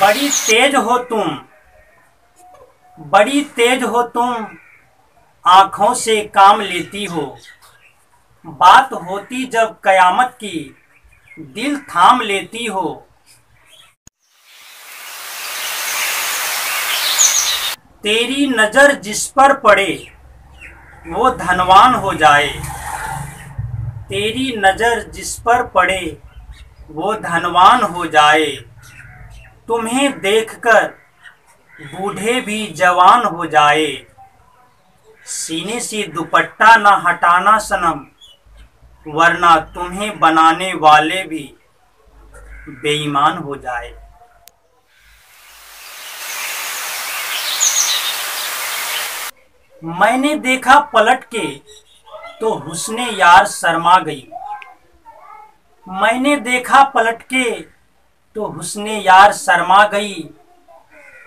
बड़ी तेज हो तुम, बड़ी तेज हो तुम, आंखों से काम लेती हो। बात होती जब कयामत की, दिल थाम लेती हो। तेरी नजर जिस पर पड़े वो धनवान हो जाए। तेरी नजर जिस पर पड़े वो धनवान हो जाए। तुम्हें देखकर बूढ़े भी जवान हो जाए। सीने से दुपट्टा न हटाना सनम, वरना तुम्हें बनाने वाले भी बेईमान हो जाए। मैंने देखा पलट के तो हुस्ने यार शर्मा गई। मैंने देखा पलट के तो हुस्ने यार शर्मा गई।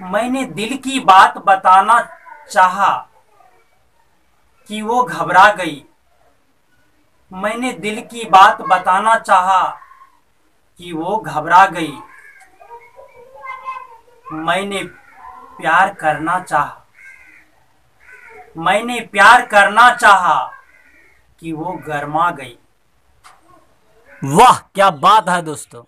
मैंने दिल की बात बताना चाहा कि वो घबरा गई। मैंने दिल की बात बताना चाहा कि वो घबरा गई। मैंने प्यार करना चाहा, मैंने प्यार करना चाहा कि वो गरमा गई। वाह क्या बात है दोस्तों।